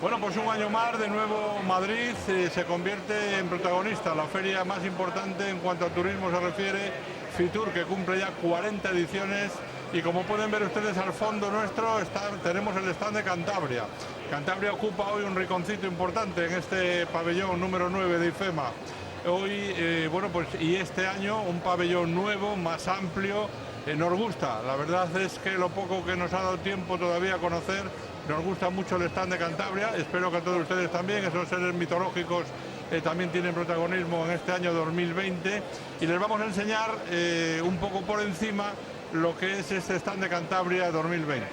Bueno, pues un año más, de nuevo Madrid se convierte en protagonista, la feria más importante en cuanto a turismo se refiere, Fitur, que cumple ya 40 ediciones, y como pueden ver ustedes al fondo nuestro tenemos el stand de Cantabria. Cantabria ocupa hoy un rinconcito importante en este pabellón número 9 de IFEMA. Hoy, bueno, pues y este año un pabellón nuevo, más amplio, nos gusta. La verdad es que lo poco que nos ha dado tiempo todavía a conocer, nos gusta mucho el stand de Cantabria. Espero que a todos ustedes también, esos seres mitológicos también tienen protagonismo en este año 2020. Y les vamos a enseñar un poco por encima lo que es este stand de Cantabria 2020.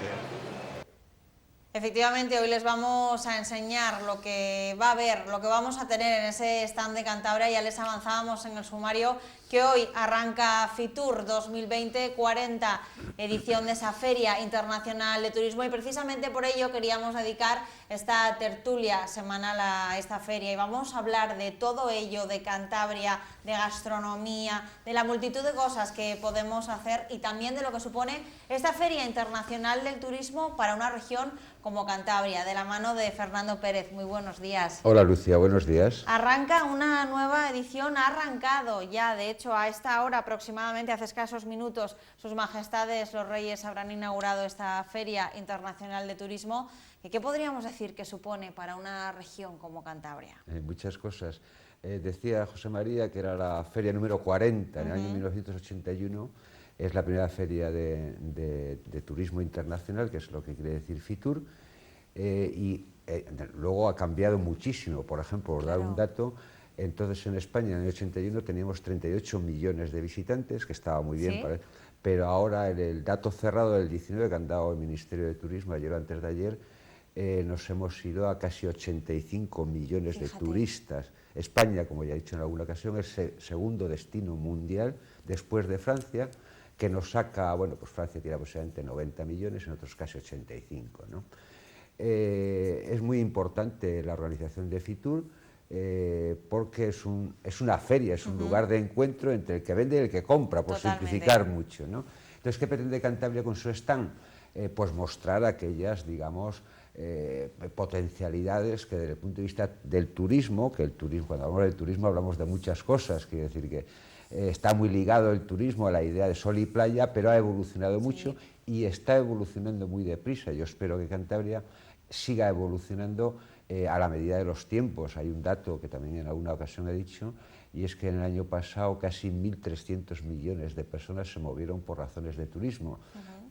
Efectivamente, hoy les vamos a enseñar lo que va a haber, lo que vamos a tener en ese stand de Cantabria. Ya les avanzábamos en el sumario que hoy arranca Fitur 2020, 40 edición de esa Feria Internacional de Turismo, y precisamente por ello queríamos dedicar esta tertulia semanal a esta feria, y vamos a hablar de todo ello, de Cantabria, de gastronomía, de la multitud de cosas que podemos hacer, y también de lo que supone esta Feria Internacional del Turismo para una región como Cantabria, de la mano de Fernando Pérez. Muy buenos días. Hola Lucía, buenos días. Arranca una nueva edición, ha arrancado ya, de hecho, a esta hora aproximadamente, hace escasos minutos, sus majestades los reyes habrán inaugurado esta Feria Internacional de Turismo. ¿Qué podríamos decir que supone para una región como Cantabria? Muchas cosas. Decía José María que era la feria número 40 en el año 1981. Es la primera feria de turismo internacional, que es lo que quiere decir Fitur, luego ha cambiado muchísimo. Por ejemplo, por dar un dato, entonces en España en el año 81 teníamos 38 millones de visitantes, que estaba muy bien, ¿Sí? Pero ahora el dato cerrado del 19 que han dado el Ministerio de Turismo ayer o antes de ayer, nos hemos ido a casi 85 millones de turistas. España, como ya he dicho en alguna ocasión, es el segundo destino mundial después de Francia, que nos saca, bueno, pues Francia tiene aproximadamente 90 millones, en otros casi 85, ¿no? Es muy importante la organización de Fitur, porque es una feria, es un lugar de encuentro entre el que vende y el que compra, por simplificar mucho, ¿no? Entonces, ¿qué pretende Cantabria con su stand? Pues mostrar aquellas, digamos, potencialidades que desde el punto de vista del turismo, que el turismo, cuando hablamos del turismo hablamos de muchas cosas, quiere decir que está muy ligado el turismo a la idea de sol y playa, pero ha evolucionado mucho y está evolucionando muy deprisa. Yo espero que Cantabria siga evolucionando a la medida de los tiempos. Hay un dato que también en alguna ocasión he dicho, y es que en el año pasado casi 1.300 millones de personas se movieron por razones de turismo.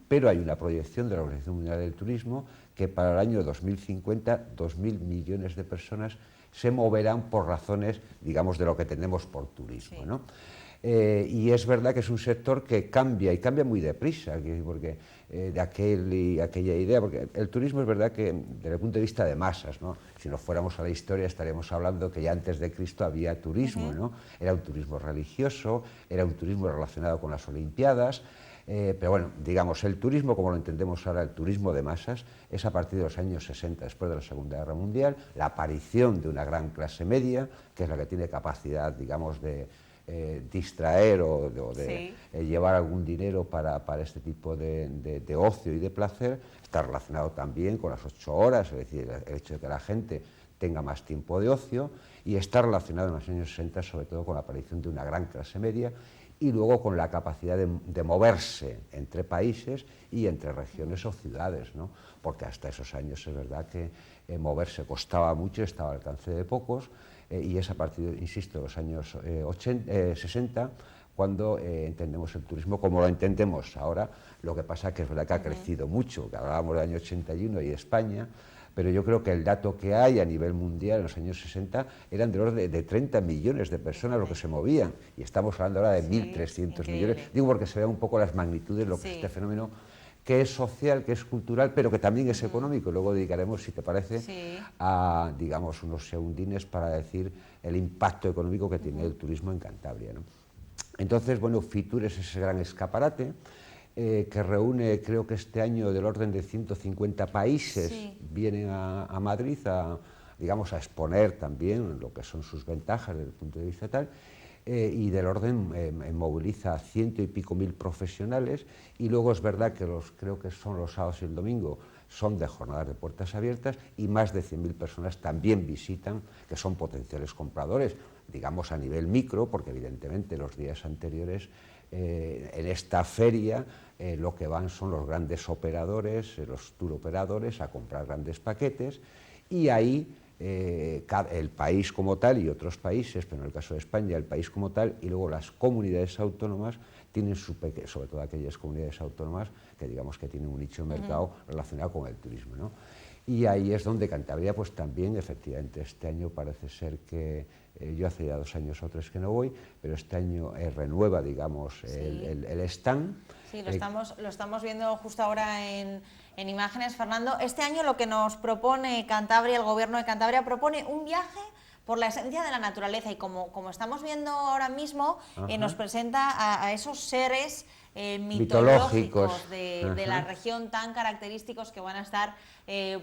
Pero hay una proyección de la Organización Mundial del Turismo que para el año 2050 2.000 millones de personas se moverán por razones, digamos, de lo que tenemos por turismo, ¿no? Y es verdad que es un sector que cambia, y cambia muy deprisa, porque de aquella idea, porque el turismo es verdad que desde el punto de vista de masas, ¿no? Si nos fuéramos a la historia estaríamos hablando que ya antes de Cristo había turismo, ¿no? Era un turismo religioso, era un turismo relacionado con las Olimpiadas, pero bueno, digamos, el turismo como lo entendemos ahora, el turismo de masas, es a partir de los años 60, después de la Segunda Guerra Mundial, la aparición de una gran clase media, que es la que tiene capacidad, digamos, de distraer o de llevar algún dinero para este tipo de ocio y de placer. Está relacionado también con las 8 horas, es decir, el hecho de que la gente tenga más tiempo de ocio, y está relacionado en los años 60 sobre todo con la aparición de una gran clase media y luego con la capacidad de moverse entre países y entre regiones o ciudades, ¿no? Porque hasta esos años es verdad que moverse costaba mucho, estaba al alcance de pocos, y es a partir, insisto, de los años 60 cuando entendemos el turismo como lo entendemos ahora. Lo que pasa que es verdad que ha crecido mucho, que hablábamos del año 81 y España, pero yo creo que el dato que hay a nivel mundial en los años 60 eran del orden de 30 millones de personas los que se movían, y estamos hablando ahora de 1.300 millones, digo porque se vean un poco las magnitudes de lo que es este fenómeno, que es social, que es cultural, pero que también es económico. Luego dedicaremos, si te parece, a, digamos, unos segundines para decir el impacto económico que tiene el turismo en Cantabria, ¿no? Entonces, bueno, Fitur es ese gran escaparate que reúne, creo que este año, del orden de 150 países, vienen a Madrid digamos, a exponer también lo que son sus ventajas desde el punto de vista tal, y del orden moviliza a 100 y pico mil profesionales, y luego es verdad que creo que son los sábados y el domingo, son de jornadas de puertas abiertas y más de 100.000 personas también visitan, que son potenciales compradores, digamos a nivel micro, porque evidentemente los días anteriores en esta feria lo que van son los grandes operadores, los tour operadores a comprar grandes paquetes y ahí el país como tal y otros países, pero en el caso de España el país como tal y luego las comunidades autónomas tienen sobre todo aquellas comunidades autónomas que digamos que tienen un nicho de mercado relacionado con el turismo, ¿no? Y ahí es donde Cantabria pues también efectivamente este año parece ser que yo hace ya 2 años o 3 que no voy, pero este año renueva digamos el stand. Sí, lo estamos viendo justo ahora en imágenes, Fernando. Este año lo que nos propone Cantabria, el Gobierno de Cantabria propone un viaje por la esencia de la naturaleza y como estamos viendo ahora mismo, nos presenta a esos seres mitológicos de la región tan característicos que van a estar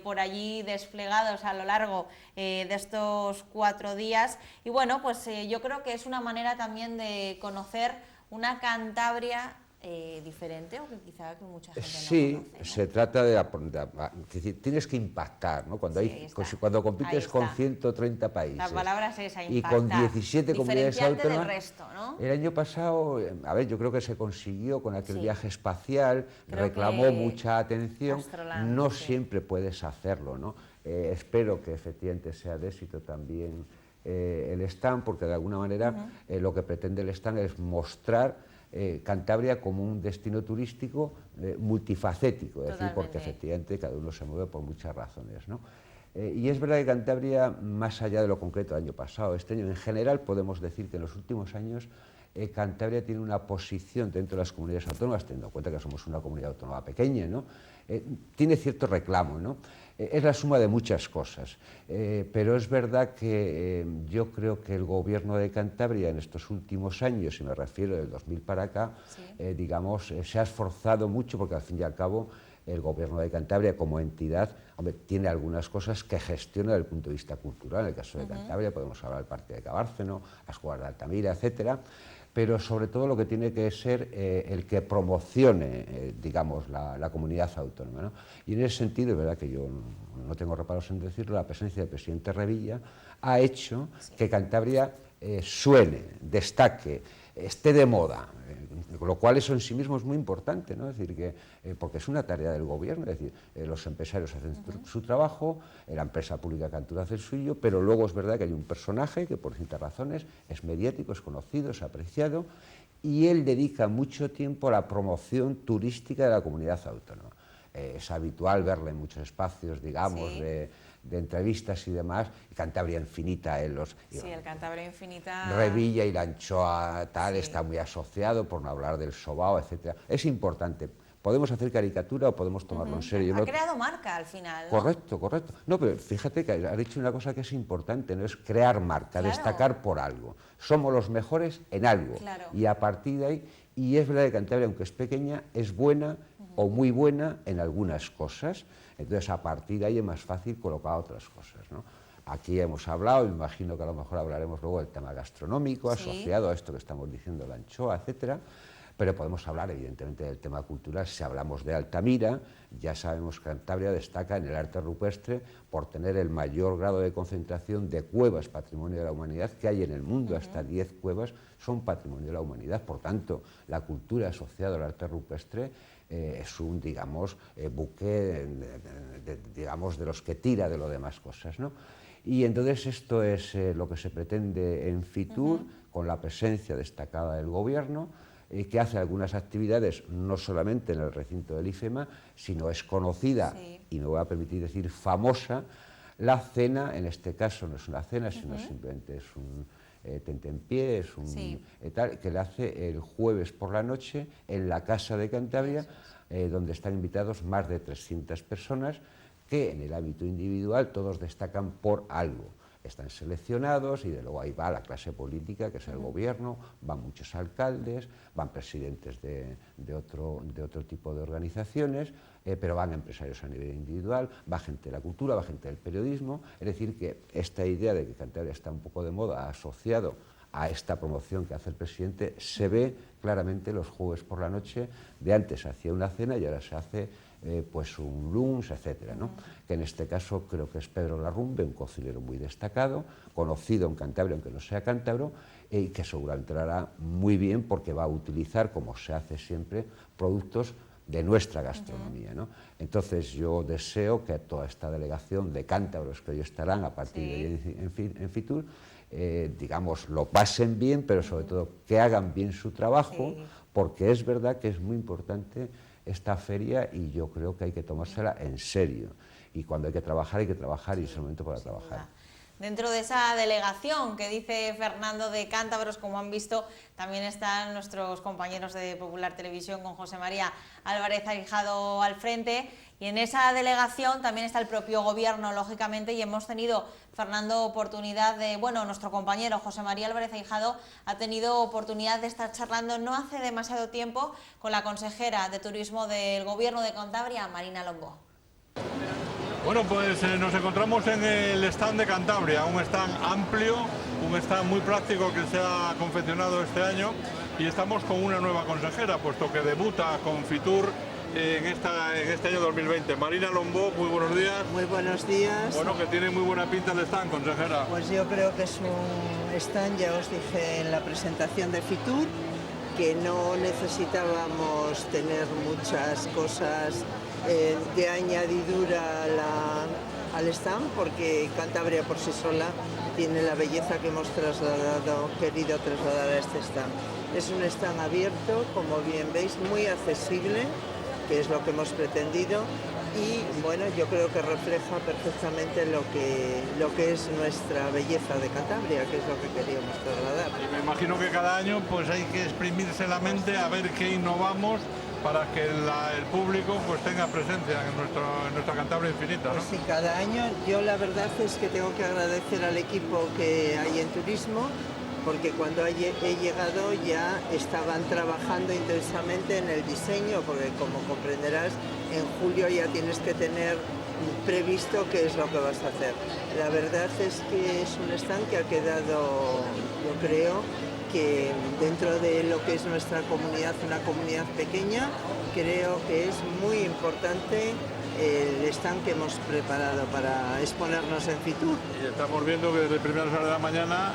por allí desplegados a lo largo de estos 4 días. Y bueno, pues yo creo que es una manera también de conocer una Cantabria diferente o que quizá que mucha gente sí, no conoce, ¿no? se trata de es decir, tienes que impactar, ¿no? Cuando compites con 130 países la palabra es esa, y con 17 comunidades autónomas, del resto, ¿no? el año pasado, a ver, yo creo que se consiguió con aquel viaje espacial, reclamó mucha atención, no siempre puedes hacerlo, ¿no? Espero que efectivamente sea de éxito también el stand, porque de alguna manera lo que pretende el stand es mostrar Cantabria como un destino turístico multifacético, es decir, porque efectivamente cada uno se mueve por muchas razones, ¿no? Y es verdad que Cantabria, más allá de lo concreto del año pasado, este año en general podemos decir que en los últimos años Cantabria tiene una posición dentro de las comunidades autónomas, teniendo en cuenta que somos una comunidad autónoma pequeña, ¿no? Tiene cierto reclamo, ¿no? Es la suma de muchas cosas, pero es verdad que yo creo que el Gobierno de Cantabria en estos últimos años, y me refiero del 2000 para acá, digamos, se ha esforzado mucho porque al fin y al cabo el Gobierno de Cantabria como entidad, hombre, tiene algunas cosas que gestiona desde el punto de vista cultural. En el caso de Cantabria podemos hablar del Parque de Cabárceno, las Cuevas de Altamira, etcétera, pero sobre todo lo que tiene que ser el que promocione, digamos, la comunidad autónoma, ¿no? Y en ese sentido, es verdad que yo no tengo reparos en decirlo, la presencia del presidente Revilla ha hecho que Cantabria suene, destaque, esté de moda, lo cual eso en sí mismo es muy importante, ¿no? Es decir, que, porque es una tarea del gobierno, es decir, los empresarios hacen su trabajo, la empresa pública Cantura hace el suyo, pero luego es verdad que hay un personaje que por distintas razones es mediático, es conocido, es apreciado, y él dedica mucho tiempo a la promoción turística de la comunidad autónoma. Es habitual verle en muchos espacios, digamos, de entrevistas y demás, y Cantabria Infinita, el Cantabria Infinita... Revilla y la anchoa tal, está muy asociado, por no hablar del sobao, etcétera. Es importante. Podemos hacer caricatura o podemos tomarlo en serio. Ha creado marca al final, ¿no? Correcto, correcto. No, pero fíjate que ha dicho una cosa que es importante, no es crear marca, destacar por algo. Somos los mejores en algo. Y a partir de ahí, y es verdad que Cantabria, aunque es pequeña, es buena o muy buena en algunas cosas. Entonces, a partir de ahí es más fácil colocar otras cosas, ¿no? Aquí hemos hablado, me imagino que a lo mejor hablaremos luego del tema gastronómico, asociado a esto que estamos diciendo, la anchoa, etcétera, pero podemos hablar evidentemente del tema cultural. Si hablamos de Altamira, ya sabemos que Cantabria destaca en el arte rupestre por tener el mayor grado de concentración de cuevas patrimonio de la humanidad que hay en el mundo. Hasta 10 cuevas son patrimonio de la humanidad. Por tanto, la cultura asociada al arte rupestre es un, digamos, buque, digamos, de los que tira de lo demás cosas, ¿no? Y entonces esto es lo que se pretende en Fitur, con la presencia destacada del gobierno, que hace algunas actividades, no solamente en el recinto del IFEMA, sino es conocida, y me voy a permitir decir famosa, la cena, en este caso no es una cena, sino simplemente es un tentempié, es un tal, que le hace el jueves por la noche en la Casa de Cantabria, donde están invitados más de 300 personas, que en el ámbito individual todos destacan por algo. Están seleccionados y de luego ahí va la clase política, que es el gobierno, van muchos alcaldes, van presidentes de otro tipo de organizaciones, pero van empresarios a nivel individual, va gente de la cultura, va gente del periodismo. Es decir, que esta idea de que Cantabria está un poco de moda asociado a esta promoción que hace el presidente se ve claramente los jueves por la noche. De antes hacía una cena y ahora se hace pues un Luns, etcétera, ¿no? Que en este caso creo que es Pedro Larrumbe, un cocinero muy destacado, conocido en Cantabria, aunque no sea cántabro, y que seguramente lo hará muy bien porque va a utilizar, como se hace siempre, productos de nuestra gastronomía, ¿no? Entonces yo deseo que toda esta delegación de cántabros que hoy estarán a partir de hoy en Fitur, digamos, lo pasen bien, pero sobre todo que hagan bien su trabajo, porque es verdad que es muy importante esta feria y yo creo que hay que tomársela en serio. Y cuando hay que trabajar y es el momento para trabajar. Dentro de esa delegación que dice Fernando de cántabros, como han visto, también están nuestros compañeros de Popular Televisión con José María Álvarez Ahijado al frente, y en esa delegación también está el propio gobierno, lógicamente, y hemos tenido, Fernando, oportunidad de, bueno, nuestro compañero José María Álvarez Ahijado ha tenido oportunidad de estar charlando no hace demasiado tiempo con la consejera de Turismo del Gobierno de Cantabria, Marina Lombó. Bueno, pues nos encontramos en el stand de Cantabria, un stand amplio, un stand muy práctico que se ha confeccionado este año, y estamos con una nueva consejera, puesto que debuta con Fitur en este año 2020. Marina Lombó, muy buenos días. Muy buenos días. Bueno, que tiene muy buena pinta el stand, consejera. Pues yo creo que es un stand, ya os dije en la presentación de Fitur, que no necesitábamos tener muchas cosas de añadidura al stand, porque Cantabria por sí sola tiene la belleza que hemos querido trasladar a este stand. Es un stand abierto, como bien veis, muy accesible, que es lo que hemos pretendido, y bueno, yo creo que refleja perfectamente lo que es nuestra belleza de Cantabria, que es lo que queríamos trasladar. Y me imagino que cada año pues hay que exprimirse la mente a ver qué innovamos para que el público pues tenga presencia en nuestra Cantabria infinita, ¿no? Pues sí, cada año yo la verdad es que tengo que agradecer al equipo que hay en turismo, porque cuando he llegado ya estaban trabajando intensamente en el diseño, porque como comprenderás, en julio ya tienes que tener previsto qué es lo que vas a hacer. La verdad es que es un stand que ha quedado, yo creo, que dentro de lo que es nuestra comunidad, una comunidad pequeña, creo que es muy importante el stand que hemos preparado para exponernos en Fitur. Y estamos viendo que desde primeras horas de la mañana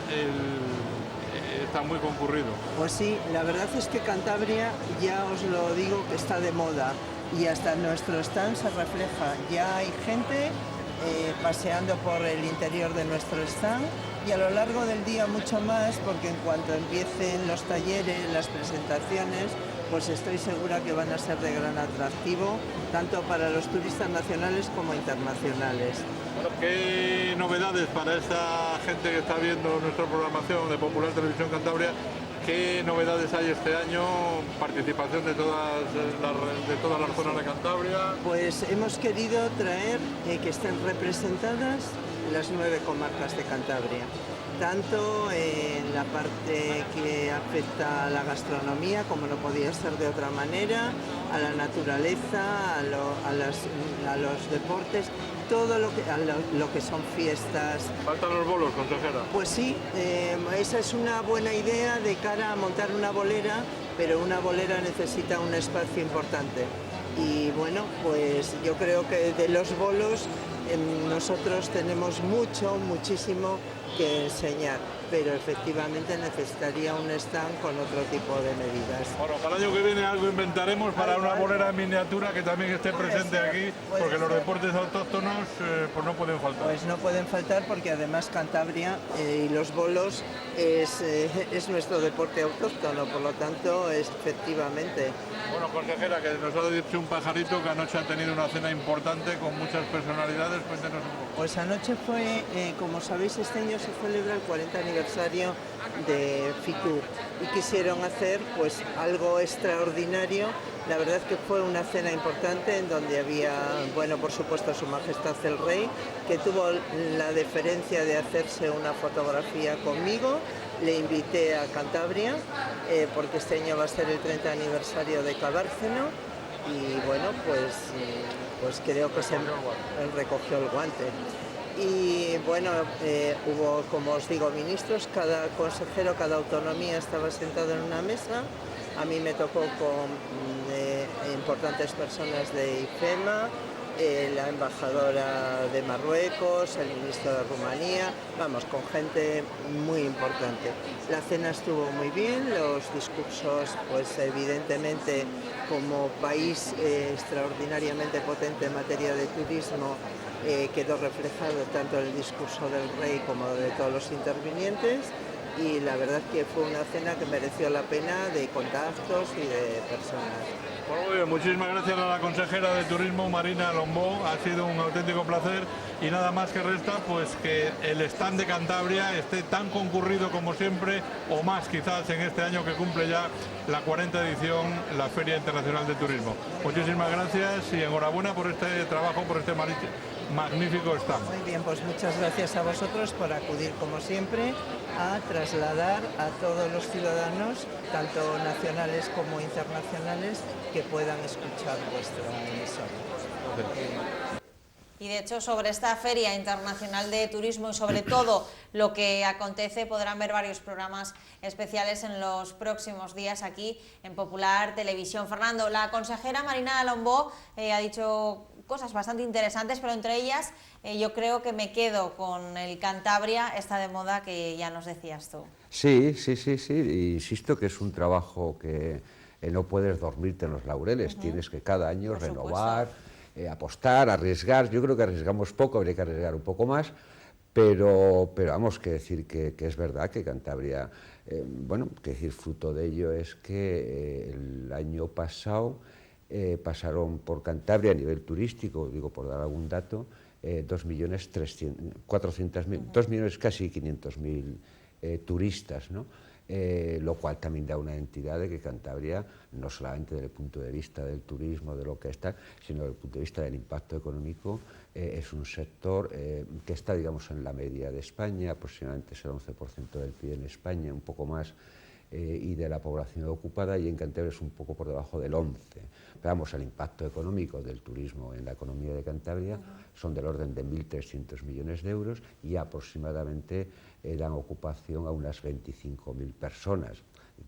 está muy concurrido. Pues sí, la verdad es que Cantabria, ya os lo digo, que está de moda, y hasta en nuestro stand se refleja. Ya hay gente paseando por el interior de nuestro stand, y a lo largo del día mucho más, porque en cuanto empiecen los talleres, las presentaciones, pues estoy segura que van a ser de gran atractivo, tanto para los turistas nacionales como internacionales. Bueno, ¿qué novedades para esta gente que está viendo nuestra programación de Popular Televisión Cantabria? ¿Qué novedades hay este año? ¿Participación de todas las zonas de Cantabria? Pues hemos querido traer que estén representadas las 9 comarcas de Cantabria, tanto en la parte que afecta a la gastronomía, como no podía ser de otra manera, a la naturaleza, a los deportes, todo lo que son fiestas. ¿Faltan los bolos, consejera? Pues sí, esa es una buena idea de cara a montar una bolera, pero una bolera necesita un espacio importante. Y bueno, pues yo creo que de los bolos nosotros tenemos muchísimo que enseñar, pero efectivamente necesitaría un stand con otro tipo de medidas. Bueno, para el año que viene algo inventaremos para una bolera en miniatura que también esté presente aquí, porque los deportes autóctonos pues no pueden faltar. Pues no pueden faltar, porque además Cantabria y los bolos es nuestro deporte autóctono, por lo tanto, efectivamente. Bueno, consejera, que nos ha dicho un pajarito que anoche ha tenido una cena importante con muchas personalidades, cuéntenos un poco. Pues anoche fue, como sabéis, este año se celebra el 40 aniversario de Fitur, y quisieron hacer pues algo extraordinario. La verdad es que fue una cena importante en donde había, bueno, por supuesto Su Majestad el Rey, que tuvo la deferencia de hacerse una fotografía conmigo. Le invité a Cantabria porque este año va a ser el 30 aniversario de Cabárceno, y bueno, pues creo que se recogió el guante. Y bueno, hubo, como os digo, ministros, cada consejero, cada autonomía estaba sentado en una mesa, A mí me tocó con importantes personas de IFEMA, la embajadora de Marruecos, el ministro de Rumanía, vamos, con gente muy importante. La cena estuvo muy bien, los discursos, pues evidentemente como país extraordinariamente potente en materia de turismo, quedó reflejado tanto en el discurso del rey como de todos los intervinientes, y la verdad que fue una cena que mereció la pena, de contactos y de personas. Pues muy bien, muchísimas gracias a la consejera de Turismo, Marina Lombó, ha sido un auténtico placer y nada más que resta pues que el stand de Cantabria esté tan concurrido como siempre o más quizás en este año que cumple ya la 40ª edición la Feria Internacional de Turismo. Muchísimas gracias y enhorabuena por este trabajo, por este magnífico stand. Muy bien, pues muchas gracias a vosotros por acudir como siempre a trasladar a todos los ciudadanos, tanto nacionales como internacionales, que puedan escuchar vuestra emisora. Y de hecho sobre esta Feria Internacional de Turismo y sobre todo lo que acontece podrán ver varios programas especiales en los próximos días aquí en Popular Televisión. Fernando, la consejera Marina Lombó ha dicho cosas bastante interesantes, pero entre ellas yo creo que me quedo con el Cantabria, esta de moda que ya nos decías tú. Sí, insisto que es un trabajo que no puedes dormirte en los laureles, tienes que cada año Por renovar, apostar, arriesgar. Yo creo que arriesgamos poco, habría que arriesgar un poco más, pero vamos, que decir que es verdad que Cantabria, bueno, que decir, fruto de ello es que el año pasado pasaron por Cantabria a nivel turístico, digo por dar algún dato, 2 millones casi 500.000 turistas, ¿no? Lo cual también da una entidad de que Cantabria, no solamente desde el punto de vista del turismo, de lo que está, sino desde el punto de vista del impacto económico, es un sector que está, digamos, en la media de España, aproximadamente es el 11% del PIB en España, un poco más, y de la población ocupada, y en Cantabria es un poco por debajo del 11%. Pero vamos, el impacto económico del turismo en la economía de Cantabria son del orden de 1.300 millones de euros y aproximadamente dan ocupación a unas 25.000 personas.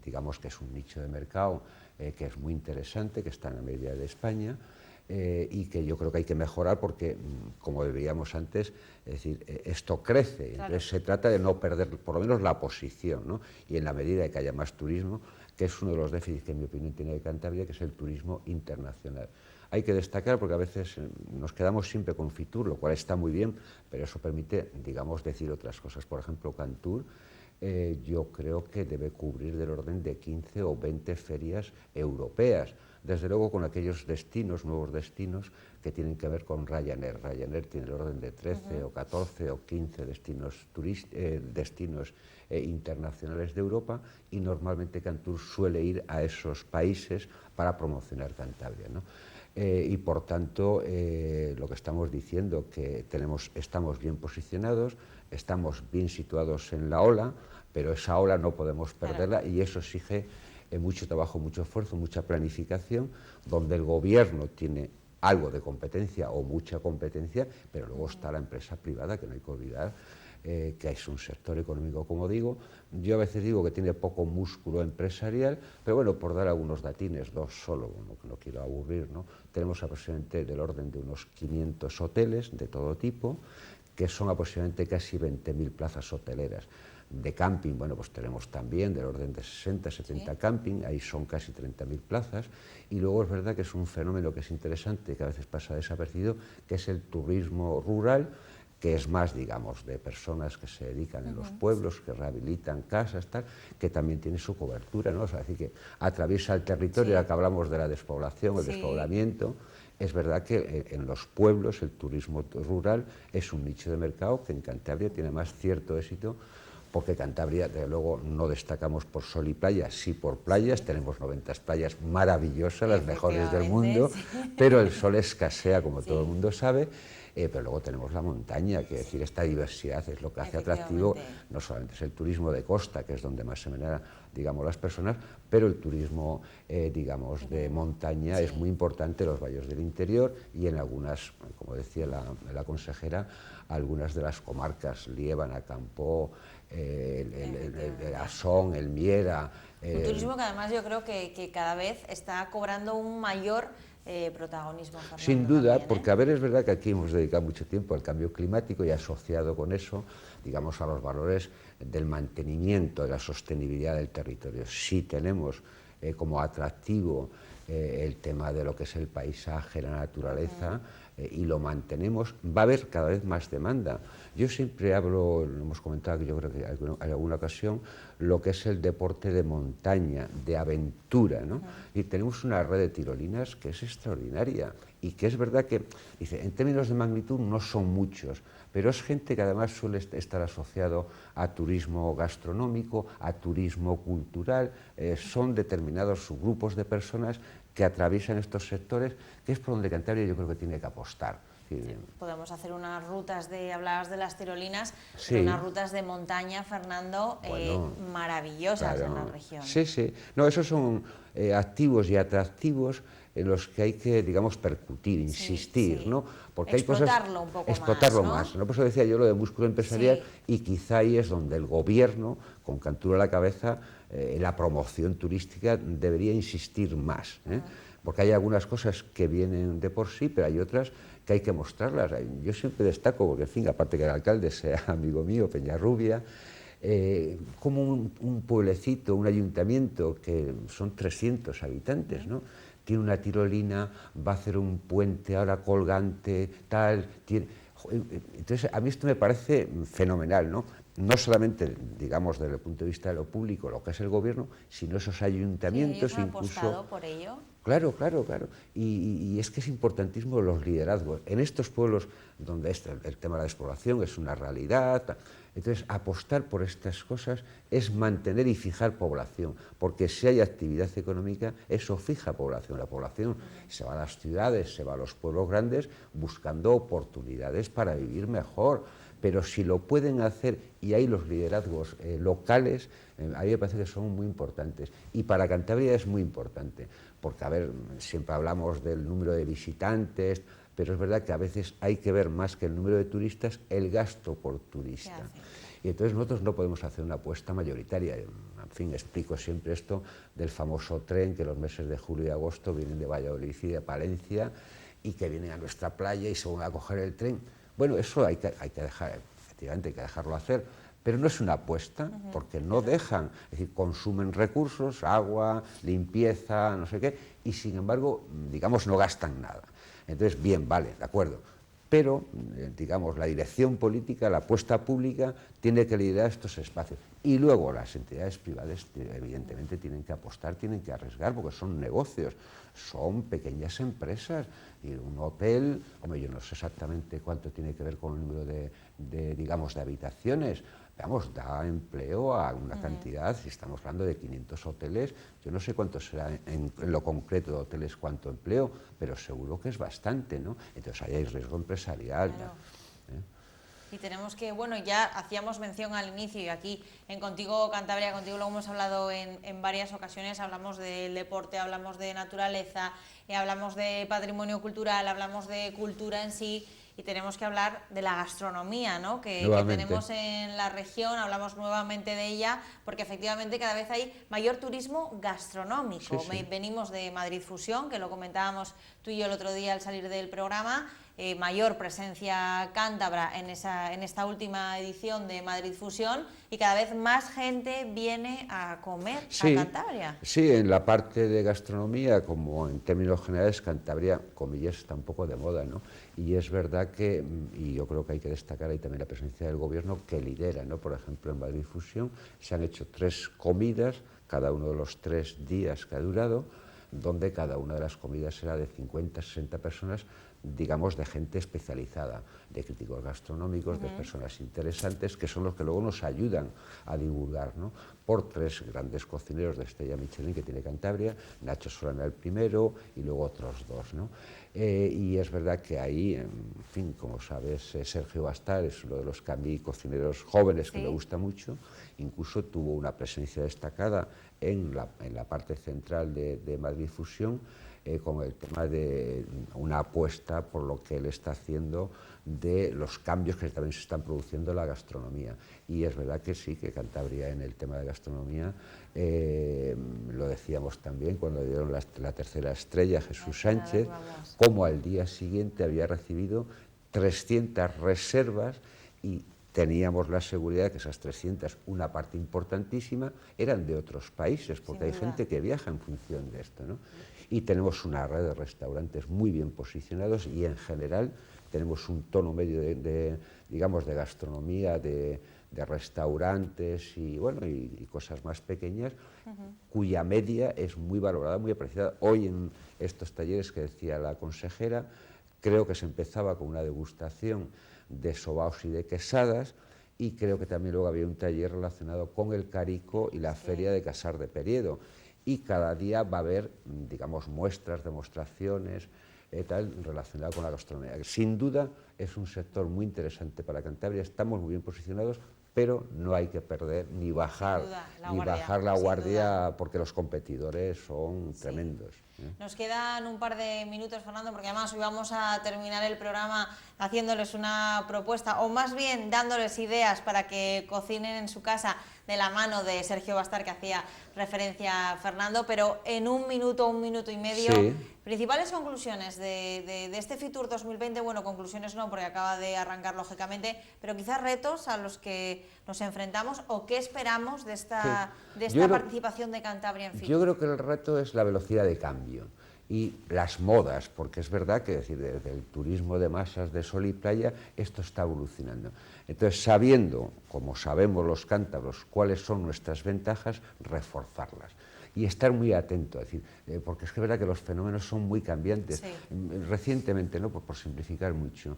Digamos que es un nicho de mercado que es muy interesante, que está en la media de España, y que yo creo que hay que mejorar porque, como veíamos antes, es decir, esto crece, claro. Entonces se trata de no perder por lo menos la posición, ¿no? Y en la medida de que haya más turismo, que es uno de los déficits que en mi opinión tiene de Cantabria, que es el turismo internacional. Hay que destacar porque a veces nos quedamos siempre con Fitur, lo cual está muy bien, pero eso permite, digamos, decir otras cosas. Por ejemplo, Cantur, yo creo que debe cubrir del orden de 15 o 20 ferias europeas, desde luego con aquellos destinos, nuevos destinos, que tienen que ver con Ryanair. Ryanair tiene el orden de 13 o 14 o 15 destinos internacionales de Europa, y normalmente Cantur suele ir a esos países para promocionar Cantabria, ¿no? Y por tanto, lo que estamos diciendo, que estamos bien posicionados, estamos bien situados en la ola, pero esa ola no podemos perderla, y eso exige mucho trabajo, mucho esfuerzo, mucha planificación, donde el gobierno tiene algo de competencia o mucha competencia, pero luego está la empresa privada, que no hay que olvidar que es un sector económico, como digo. Yo a veces digo que tiene poco músculo empresarial, pero bueno, por dar algunos datines, dos solo, bueno, que no quiero aburrir, ¿no? Tenemos aproximadamente del orden de unos 500 hoteles de todo tipo, que son aproximadamente casi 20.000 plazas hoteleras. De camping, bueno, pues tenemos también del orden de 60, 70 camping, ahí son casi 30.000 plazas, y luego es verdad que es un fenómeno que es interesante, que a veces pasa desapercibido, que es el turismo rural, que es más, digamos, de personas que se dedican en los pueblos, que rehabilitan casas, tal, que también tiene su cobertura, ¿no? O sea, es decir, que atraviesa el territorio, ya que hablamos de la despoblación, el despoblamiento. Es verdad que en los pueblos el turismo rural es un nicho de mercado que en Cantabria tiene más cierto éxito, porque Cantabria, desde luego, no destacamos por sol y playa, sí por playas, tenemos 90 playas maravillosas, las mejores del mundo, pero el sol escasea, como todo el mundo sabe. Pero luego tenemos la montaña, que decir, esta diversidad es lo que hace atractivo, no solamente es el turismo de costa, que es donde más se manejan, digamos, las personas, pero el turismo, digamos, de montaña es muy importante en los valles del interior y en algunas, como decía la consejera, algunas de las comarcas, Liébana, Campó, el Asón, el Miera, Un turismo que además yo creo que cada vez está cobrando un mayor protagonismo, Fernando, Sin duda, también, porque a ver, es verdad que aquí hemos dedicado mucho tiempo al cambio climático y asociado con eso, digamos, a los valores del mantenimiento, de la sostenibilidad del territorio. Si tenemos como atractivo el tema de lo que es el paisaje, la naturaleza, y lo mantenemos, va a haber cada vez más demanda. Yo siempre hablo, lo hemos comentado, yo creo que en alguna ocasión, lo que es el deporte de montaña, de aventura, ¿no? Y tenemos una red de tirolinas que es extraordinaria y que es verdad que, dice, en términos de magnitud no son muchos, pero es gente que además suele estar asociado a turismo gastronómico, a turismo cultural, son determinados subgrupos de personas que atraviesan estos sectores, que es por donde Cantabria yo creo que tiene que apostar. Sí, podemos hacer unas rutas hablabas de las tirolinas, sí, unas rutas de montaña, Fernando, bueno, maravillosas, claro, en la región. Sí, sí. No, esos son activos y atractivos en los que hay que, digamos, percutir, insistir, sí. ¿no? Porque explotarlo hay cosas, un poco explotarlo más, ¿no? Por eso decía yo lo de músculo empresarial, y quizá ahí es donde el gobierno, con Canturo a la cabeza, en la promoción turística debería insistir más, porque hay algunas cosas que vienen de por sí, pero hay otras que hay que mostrarlas. Yo siempre destaco, porque en fin, aparte que el alcalde sea amigo mío, Peñarrubia, como un pueblecito, un ayuntamiento que son 300 habitantes, ¿no? Tiene una tirolina, va a hacer un puente ahora colgante, tal, entonces a mí esto me parece fenomenal, ¿no? No solamente, digamos, desde el punto de vista de lo público, lo que es el gobierno, sino esos ayuntamientos, sí, ellos han incluso... apostado por ello. Claro, claro, claro. Y es que es importantísimo los liderazgos. En estos pueblos donde el tema de la despoblación es una realidad, entonces apostar por estas cosas es mantener y fijar población, porque si hay actividad económica, eso fija población. La población se va a las ciudades, se va a los pueblos grandes buscando oportunidades para vivir mejor. Pero si lo pueden hacer y hay los liderazgos locales, a mí me parece que son muy importantes. Y para Cantabria es muy importante, porque, a ver, siempre hablamos del número de visitantes, pero es verdad que a veces hay que ver más que el número de turistas, el gasto por turista. Y entonces nosotros no podemos hacer una apuesta mayoritaria. En fin, explico siempre esto del famoso tren que los meses de julio y agosto vienen de Valladolid y de Palencia y que vienen a nuestra playa y se van a coger el tren. Bueno, eso hay que dejar, efectivamente hay que dejarlo hacer, pero no es una apuesta, porque no dejan, es decir, consumen recursos, agua, limpieza, no sé qué, y sin embargo, digamos, no gastan nada. Entonces, bien, vale, de acuerdo, pero, digamos, la dirección política, la apuesta pública, tiene que liderar estos espacios. Y luego las entidades privadas, evidentemente, tienen que apostar, tienen que arriesgar, porque son negocios, son pequeñas empresas. Y un hotel, hombre, yo no sé exactamente cuánto tiene que ver con el número digamos, de habitaciones, vamos, da empleo a una cantidad, si estamos hablando de 500 hoteles, yo no sé cuánto será en lo concreto de hoteles, cuánto empleo, pero seguro que es bastante, ¿no? Entonces ahí hay riesgo empresarial. Claro. Y tenemos que, bueno, ya hacíamos mención al inicio y aquí en Contigo Cantabria, contigo lo hemos hablado en varias ocasiones, hablamos del deporte, hablamos de naturaleza, hablamos de patrimonio cultural, hablamos de cultura en sí y tenemos que hablar de la gastronomía, ¿no? que tenemos en la región, hablamos nuevamente de ella porque efectivamente cada vez hay mayor turismo gastronómico. Sí, sí. Venimos de Madrid Fusión, que lo comentábamos tú y yo el otro día al salir del programa, mayor presencia cántabra en esta última edición de Madrid Fusión y cada vez más gente viene a comer a Cantabria. Sí, en la parte de gastronomía, como en términos generales, Cantabria, comillas, está un poco de moda, ¿no? Y es verdad que, y yo creo que hay que destacar ahí también la presencia del gobierno que lidera, ¿no? Por ejemplo, en Madrid Fusión se han hecho 3 comidas, cada uno de los 3 días que ha durado, donde cada una de las comidas era de 50, 60 personas, digamos, de gente especializada, de críticos gastronómicos, de personas interesantes, que son los que luego nos ayudan a divulgar, ¿no? Por 3 grandes cocineros de estrella Michelin que tiene Cantabria, Nacho Solana el primero y luego otros 2, ¿no? Y es verdad que ahí, en fin, como sabes, Sergio Bastar es uno de los cocineros jóvenes que me gusta mucho, incluso tuvo una presencia destacada en la parte central de Madrid Fusión, con el tema de una apuesta pasada por lo que él está haciendo de los cambios que también se están produciendo en la gastronomía. Y es verdad que sí, que Cantabria en el tema de gastronomía, lo decíamos también cuando dieron la tercera estrella a Jesús Sánchez, como al día siguiente había recibido 300 reservas y teníamos la seguridad de que esas 300, una parte importantísima, eran de otros países, porque hay gente que viaja en función de esto, ¿no? Y tenemos una red de restaurantes muy bien posicionados y en general tenemos un tono medio digamos, de gastronomía, de restaurantes y, bueno, y cosas más pequeñas, cuya media es muy valorada, muy apreciada. Hoy en estos talleres que decía la consejera, creo que se empezaba con una degustación de sobaos y de quesadas, y creo que también luego había un taller relacionado con el carico y la feria de Casar de Periedo, y cada día va a haber, digamos, muestras, demostraciones, tal, relacionado con la gastronomía. Sin duda es un sector muy interesante para Cantabria, estamos muy bien posicionados, pero no hay que perder ni bajar la guardia porque los competidores son tremendos. Nos quedan un par de minutos, Fernando, porque además hoy vamos a terminar el programa haciéndoles una propuesta, o más bien dándoles ideas para que cocinen en su casa de la mano de Sergio Bastar, que hacía referencia a Fernando, pero en un minuto y medio, principales conclusiones de este Fitur 2020, bueno, conclusiones no, porque acaba de arrancar lógicamente, pero quizás retos a los que nos enfrentamos o qué esperamos de esta participación de Cantabria en Fitur. Yo creo que el reto es la velocidad de cambio y las modas, porque es verdad que desde el turismo de masas de sol y playa, esto está evolucionando. Entonces, sabiendo, como sabemos los cántabros, cuáles son nuestras ventajas, reforzarlas. Y estar muy atento, es decir, porque es que es verdad que los fenómenos son muy cambiantes. Recientemente, ¿no? por simplificar mucho,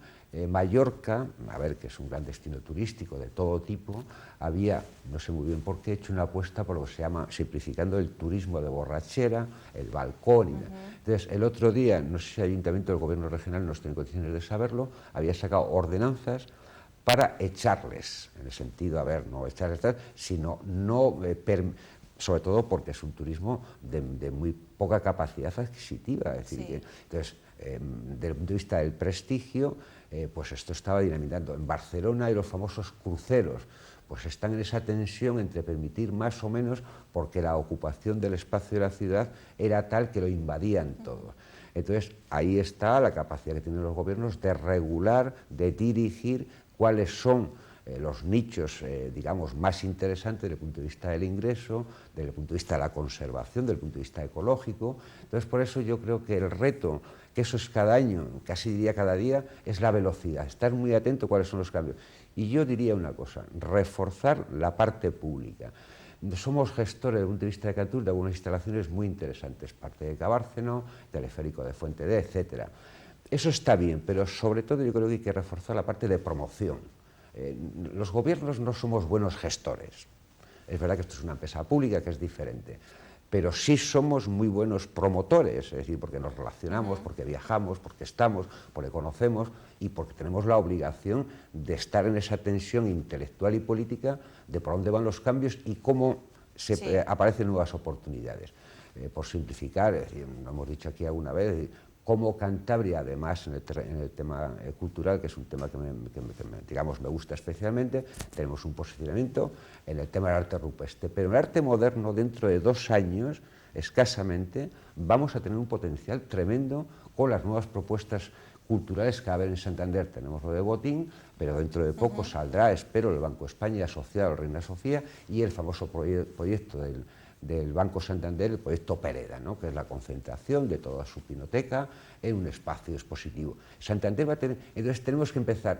Mallorca, a ver, que es un gran destino turístico de todo tipo, había, no sé muy bien por qué, hecho una apuesta por lo que se llama, simplificando, el turismo de borrachera, el balcón. Entonces, el otro día, no sé si el Ayuntamiento del Gobierno Regional, no estoy en condiciones de saberlo, había sacado ordenanzas para echarles, en el sentido, a ver, no echarles, sino no sobre todo porque es un turismo de muy poca capacidad adquisitiva. Es decir, entonces, desde el punto de vista del prestigio, pues esto estaba dinamitando. En Barcelona y los famosos cruceros, pues están en esa tensión entre permitir más o menos, porque la ocupación del espacio de la ciudad era tal que lo invadían todo. Entonces, ahí está la capacidad que tienen los gobiernos de regular, de dirigir cuáles son los nichos, digamos, más interesantes desde el punto de vista del ingreso, desde el punto de vista de la conservación, desde el punto de vista ecológico. Entonces, por eso yo creo que el reto, que eso es cada año, casi diría cada día, es la velocidad, estar muy atento a cuáles son los cambios. Y yo diría una cosa, reforzar la parte pública. Somos gestores, desde el punto de vista de Cantur, de algunas instalaciones muy interesantes, Parque de Cabárceno, Teleférico de Fuente D, etc. Eso está bien, pero sobre todo yo creo que hay que reforzar la parte de promoción. Los gobiernos no somos buenos gestores. Es verdad que esto es una empresa pública, que es diferente, pero sí somos muy buenos promotores, es decir, porque nos relacionamos, porque viajamos, porque estamos, porque conocemos y porque tenemos la obligación de estar en esa tensión intelectual y política de por dónde van los cambios y cómo aparecen nuevas oportunidades. Por simplificar, es decir, lo hemos dicho aquí alguna vez, como Cantabria, además, en el tema cultural, que es un tema que digamos, me gusta especialmente, tenemos un posicionamiento en el tema del arte rupestre. Pero el arte moderno, dentro de 2 años, escasamente, vamos a tener un potencial tremendo con las nuevas propuestas culturales que va a haber en Santander. Tenemos lo de Botín, pero dentro de poco saldrá, espero, el Banco España asociado a Reina Sofía y el famoso proyecto del Banco Santander, el proyecto Pereda, ¿no? Que es la concentración de toda su pinoteca en un espacio expositivo. Santander va a tener, entonces tenemos que empezar,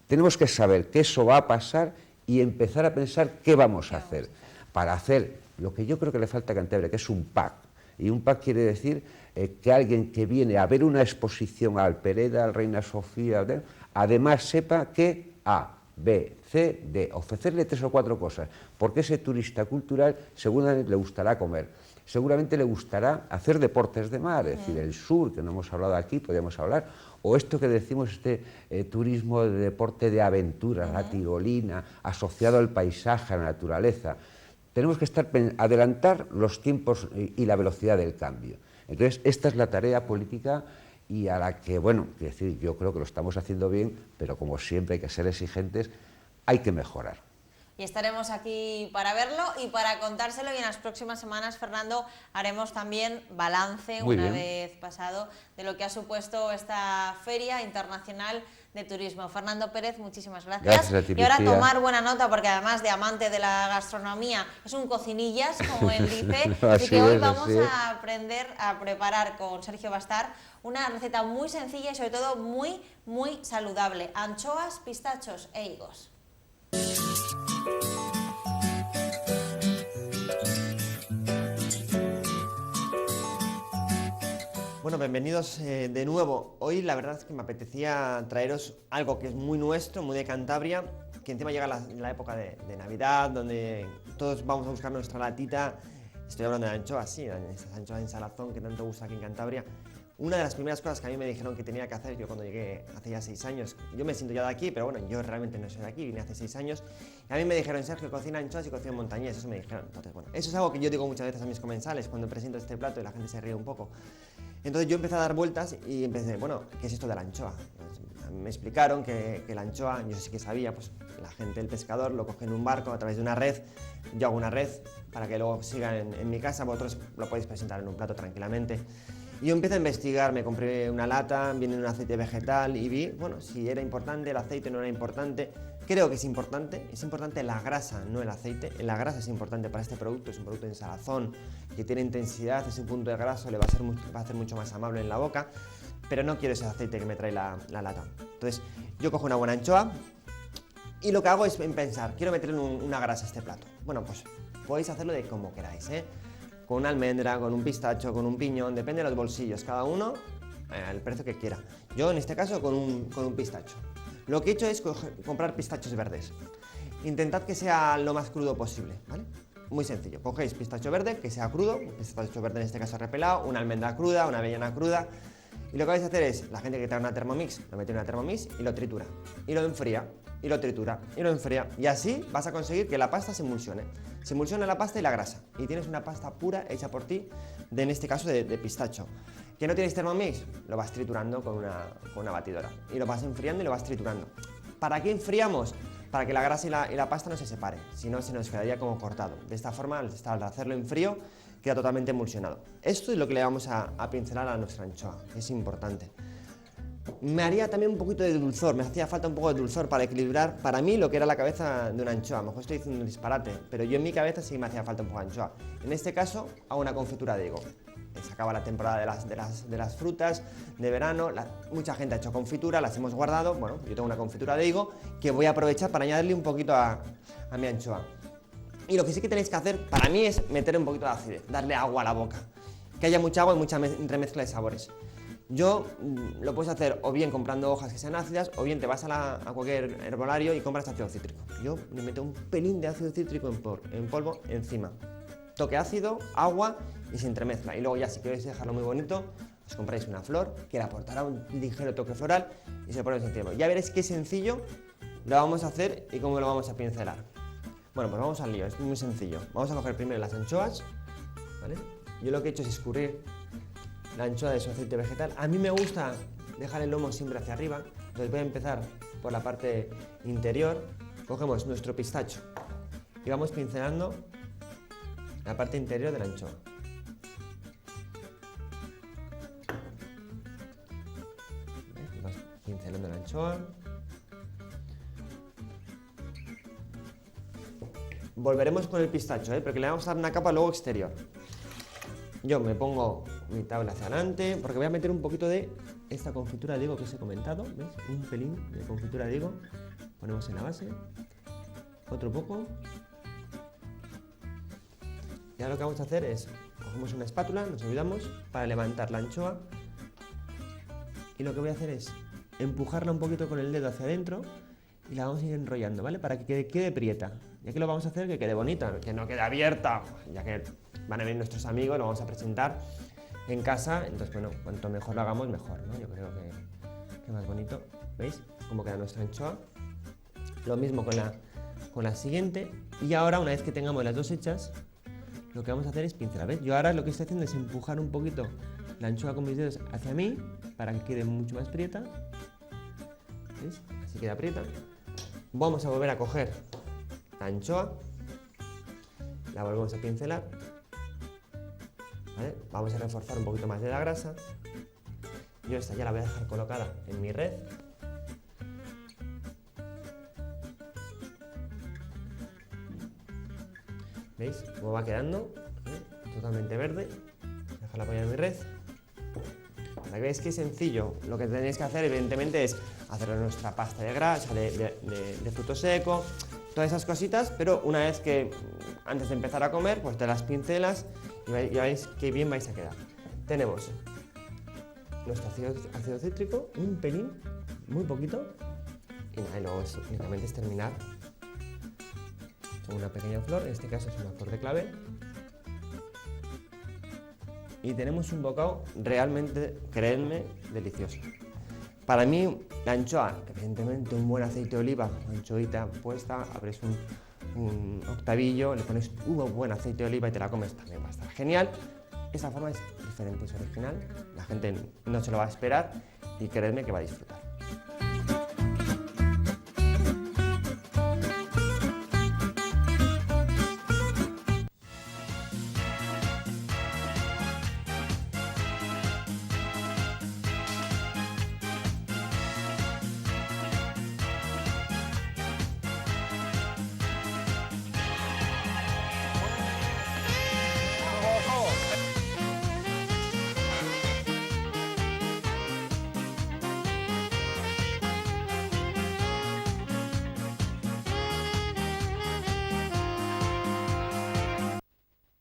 tenemos que saber que eso va a pasar y empezar a pensar qué vamos a hacer para hacer lo que yo creo que le falta a Cantabria, que es un pack. Y un pack quiere decir que alguien que viene a ver una exposición al Pereda, al Reina Sofía, además sepa que B, C, D, ofrecerle 3 o 4 cosas, porque ese turista cultural seguramente le gustará comer, seguramente le gustará hacer deportes de mar, es decir, el sur, que no hemos hablado aquí, podríamos hablar, o esto que decimos, turismo de deporte de aventura, la tirolina, asociado al paisaje, a la naturaleza. Tenemos que adelantar los tiempos y la velocidad del cambio. Entonces, esta es la tarea política y a la que, bueno, es decir, yo creo que lo estamos haciendo bien, pero como siempre hay que ser exigentes, hay que mejorar. Y estaremos aquí para verlo y para contárselo, y en las próximas semanas, Fernando, haremos también balance, una vez pasado, de lo que ha supuesto esta Feria Internacional de Turismo. Fernando Pérez, muchísimas gracias. Gracias a ti, y ahora Lucía. tomar buena nota, porque además de amante de la gastronomía, es un cocinillas, como él dice, así que hoy vamos a aprender a preparar con Sergio Bastar una receta muy sencilla y sobre todo muy, muy saludable: anchoas, pistachos e higos. Bueno, bienvenidos de nuevo. Hoy la verdad es que me apetecía traeros algo que es muy nuestro, muy de Cantabria, que encima llega la época de Navidad, donde todos vamos a buscar nuestra latita. Estoy hablando de anchoas, sí, de esas anchoas en salazón que tanto gusta aquí en Cantabria. Una de las primeras cosas que a mí me dijeron que tenía que hacer, yo cuando llegué hace ya 6 años, yo me siento ya de aquí, pero bueno, yo realmente no soy de aquí, vine hace 6 años, y a mí me dijeron: Sergio, cocina anchoas y cocina montañés, eso me dijeron. Entonces, bueno, eso es algo que yo digo muchas veces a mis comensales cuando presento este plato y la gente se ríe un poco. Entonces yo empecé a dar vueltas y empecé, bueno, ¿qué es esto de la anchoa? Pues, me explicaron que la anchoa, yo sí que sabía, pues la gente, el pescador, lo coge en un barco a través de una red. Yo hago una red para que luego siga en mi casa, vosotros lo podéis presentar en un plato tranquilamente. Y yo empecé a investigar, me compré una lata, viene un aceite vegetal y vi, bueno, si era importante, el aceite no era importante. Creo que es importante la grasa, no el aceite. La grasa es importante para este producto, es un producto en salazón que tiene intensidad, ese punto de grasa le va a hacer mucho más amable en la boca, pero no quiero ese aceite que me trae la lata. Entonces, yo cojo una buena anchoa y lo que hago es pensar, quiero meterle una grasa a este plato. Bueno, pues podéis hacerlo de como queráis, ¿eh? Con una almendra, con un pistacho, con un piñón, depende de los bolsillos, cada uno el precio que quiera. Yo en este caso con un pistacho. Lo que he hecho es comprar pistachos verdes. Intentad que sea lo más crudo posible, ¿vale? Muy sencillo, cogéis pistacho verde, que sea crudo, pistacho verde en este caso repelado, una almendra cruda, una avellana cruda, y lo que vais a hacer es, la gente que trae una Thermomix, lo mete en una Thermomix y lo tritura, y lo enfría, y lo tritura, y lo enfría, y así vas a conseguir que la pasta se emulsione. Se emulsiona la pasta y la grasa, y tienes una pasta pura hecha por ti, en este caso de pistacho. ¿Que no tienes Thermomix? Lo vas triturando con una batidora, y lo vas enfriando y lo vas triturando. ¿Para qué enfriamos? Para que la grasa y la pasta no se separen, si no se nos quedaría como cortado. De esta forma, al hacerlo en frío, queda totalmente emulsionado. Esto es lo que le vamos a pincelar a nuestra anchoa, es importante. Me haría también un poquito de dulzor, me hacía falta un poco de dulzor para equilibrar para mí lo que era la cabeza de una anchoa. A lo mejor estoy diciendo un disparate, pero yo en mi cabeza sí me hacía falta un poco de anchoa. En este caso, hago una confitura de higo. Se acaba la temporada de las frutas de verano, mucha gente ha hecho confitura, las hemos guardado. Bueno, yo tengo una confitura de higo que voy a aprovechar para añadirle un poquito a mi anchoa. Y lo que sí que tenéis que hacer para mí es meter un poquito de acidez, darle agua a la boca, que haya mucha agua y mucha entremezcla de sabores. Yo lo puedes hacer o bien comprando hojas que sean ácidas, o bien te vas a cualquier herbolario y compras ácido cítrico. Yo le meto un pelín de ácido cítrico en polvo encima. Toque ácido, agua y se entremezcla. Y luego ya, si queréis dejarlo muy bonito, os compráis una flor que le aportará un ligero toque floral y se lo ponéis encima. Ya veréis qué sencillo lo vamos a hacer y cómo lo vamos a pincelar. Bueno, pues vamos al lío, es muy sencillo. Vamos a coger primero las anchoas, ¿vale? Yo lo que he hecho es escurrir la anchoa de su aceite vegetal. A mí me gusta dejar el lomo siempre hacia arriba, entonces voy a empezar por la parte interior. Cogemos nuestro pistacho y vamos pincelando la parte interior de la anchoa. Vas pincelando la anchoa. Volveremos con el pistacho, porque le vamos a dar una capa luego exterior. Yo me pongo mi tabla hacia adelante, porque voy a meter un poquito de esta confitura de higo que os he comentado, ¿ves? Un pelín de confitura de higo. Ponemos en la base. Otro poco. Y ahora lo que vamos a hacer es, cogemos una espátula, nos ayudamos para levantar la anchoa. Y lo que voy a hacer es empujarla un poquito con el dedo hacia adentro y la vamos a ir enrollando, ¿vale? Para que quede prieta. Ya que lo vamos a hacer que quede bonita, que no quede abierta, ya que van a venir nuestros amigos, lo vamos a presentar en casa. Entonces, bueno, cuanto mejor lo hagamos, mejor, ¿no? Yo creo que más bonito. ¿Veis cómo queda nuestra anchoa? Lo mismo con la siguiente. Y ahora, una vez que tengamos las dos hechas, lo que vamos a hacer es pincelar. ¿Ves? Yo ahora lo que estoy haciendo es empujar un poquito la anchoa con mis dedos hacia mí para que quede mucho más prieta. ¿Veis? Así queda prieta. Vamos a volver a coger la anchoa, la volvemos a pincelar. ¿Vale? Vamos a reforzar un poquito más de la grasa. Yo esta ya la voy a dejar colocada en mi red. ¿Veis cómo va quedando? Totalmente verde. Dejarla apoyada en mi red. Para que veáis que es sencillo, lo que tenéis que hacer evidentemente es hacer nuestra pasta de grasa, de fruto seco, todas esas cositas, pero una vez que, antes de empezar a comer, pues te las pincelas y ya veis qué bien vais a quedar. Tenemos nuestro ácido cítrico, un pelín, muy poquito, y nada, y luego únicamente es terminar con una pequeña flor, en este caso es una flor de clavel. Y tenemos un bocado realmente, creedme, delicioso. Para mí, la anchoa, evidentemente un buen aceite de oliva, una anchoita puesta, abres un octavillo, le pones un buen aceite de oliva y te la comes, también va a estar genial. Esta forma es diferente, es original, la gente no se lo va a esperar y creedme que va a disfrutar.